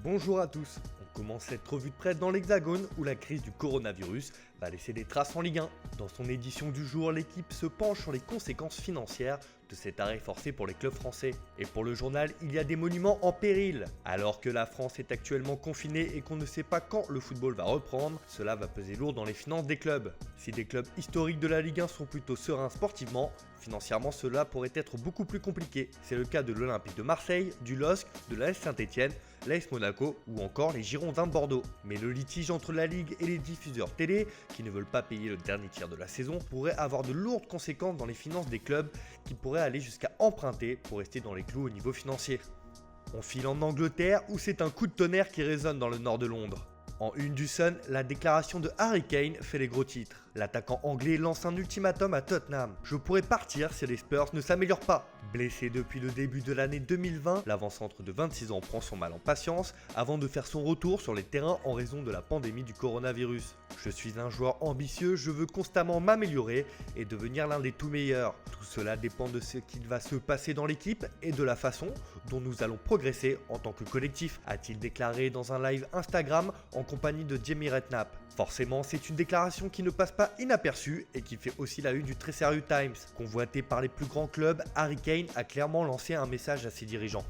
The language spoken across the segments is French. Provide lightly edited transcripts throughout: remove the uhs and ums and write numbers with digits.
Bonjour à tous, on commence cette revue de presse dans l'Hexagone où la crise du coronavirus va laisser des traces en Ligue 1. Dans son édition du jour, l'équipe se penche sur les conséquences financières de cet arrêt forcé pour les clubs français. Et pour le journal, il y a des monuments en péril. Alors que la France est actuellement confinée et qu'on ne sait pas quand le football va reprendre, cela va peser lourd dans les finances des clubs. Si des clubs historiques de la Ligue 1 sont plutôt sereins sportivement, financièrement cela pourrait être beaucoup plus compliqué. C'est le cas de l'Olympique de Marseille, du LOSC, de l'AS Saint-Etienne, l'AS Monaco ou encore les Girondins de Bordeaux. Mais le litige entre la Ligue et les diffuseurs télé, qui ne veulent pas payer le dernier tiers de la saison, pourrait avoir de lourdes conséquences dans les finances des clubs qui pourraient aller jusqu'à emprunter pour rester dans les clous au niveau financier. On file en Angleterre où c'est un coup de tonnerre qui résonne dans le nord de Londres. En une du Sun, la déclaration de Harry Kane fait les gros titres. L'attaquant anglais lance un ultimatum à Tottenham. Je pourrais partir si les Spurs ne s'améliorent pas. Blessé depuis le début de l'année 2020, l'avant-centre de 26 ans prend son mal en patience avant de faire son retour sur les terrains en raison de la pandémie du coronavirus. Je suis un joueur ambitieux, je veux constamment m'améliorer et devenir l'un des tout meilleurs. Tout cela dépend de ce qu'il va se passer dans l'équipe et de la façon dont nous allons progresser en tant que collectif, a-t-il déclaré dans un live Instagram en compagnie de Jamie Redknapp. Forcément, c'est une déclaration qui ne passe pas inaperçue et qui fait aussi la une du très sérieux Times. Convoité par les plus grands clubs, Harry Kane a clairement lancé un message à ses dirigeants.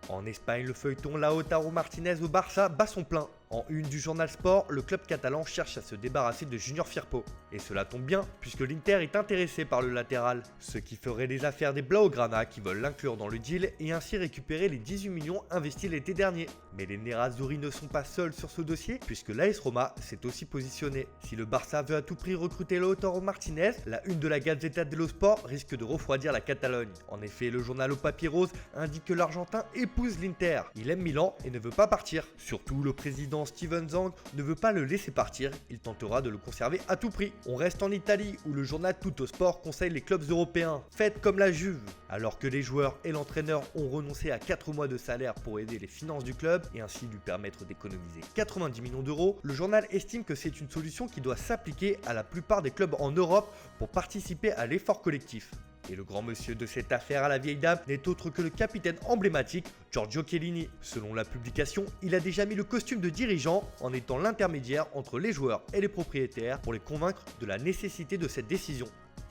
En Espagne, le feuilleton Lautaro Martinez au Barça bat son plein. En une du journal Sport, le club catalan cherche à se débarrasser de Junior Firpo. Et cela tombe bien, puisque l'Inter est intéressé par le latéral. Ce qui ferait les affaires des Blaugrana qui veulent l'inclure dans le deal et ainsi récupérer les 18 millions investis l'été dernier. Mais les Nerazzurri ne sont pas seuls sur ce dossier, puisque l'AS Roma s'est aussi positionné. Si le Barça veut à tout prix recruter Lautaro Martinez, la une de la Gazzetta dello Sport risque de refroidir la Catalogne. En effet, le journal au papier rose indique que l'Argentin épouse l'Inter. Il aime Milan et ne veut pas partir. Surtout, le président Steven Zang ne veut pas le laisser partir, il tentera de le conserver à tout prix. On reste en Italie où le journal Tutto Sport conseille les clubs européens. Faites comme la Juve. Alors que les joueurs et l'entraîneur ont renoncé à 4 mois de salaire pour aider les finances du club et ainsi lui permettre d'économiser 90 millions d'euros, le journal estime que c'est une solution qui doit s'appliquer à la plupart des clubs en Europe pour participer à l'effort collectif. Et le grand monsieur de cette affaire à la vieille dame n'est autre que le capitaine emblématique Giorgio Chiellini. Selon la publication, il a déjà mis le costume de dirigeant en étant l'intermédiaire entre les joueurs et les propriétaires pour les convaincre de la nécessité de cette décision.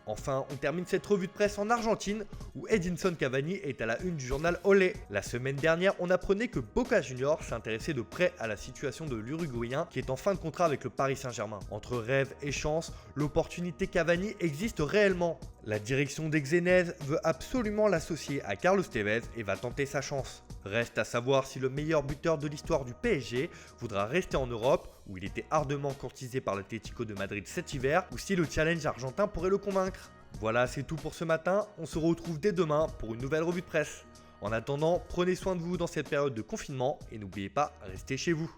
Enfin, on termine cette revue de presse en Argentine où Edinson Cavani est à la une du journal Olé. La semaine dernière, on apprenait que Boca Juniors s'intéressait de près à la situation de l'Uruguayen qui est en fin de contrat avec le Paris Saint-Germain. Entre rêve et chance, l'opportunité Cavani existe réellement. La direction des Xenez veut absolument l'associer à Carlos Tevez et va tenter sa chance. Reste à savoir si le meilleur buteur de l'histoire du PSG voudra rester en Europe, où il était ardemment courtisé par l'Atlético de Madrid cet hiver, ou si le challenge argentin pourrait le convaincre. Voilà, c'est tout pour ce matin, on se retrouve dès demain pour une nouvelle revue de presse. En attendant, prenez soin de vous dans cette période de confinement et n'oubliez pas, restez chez vous.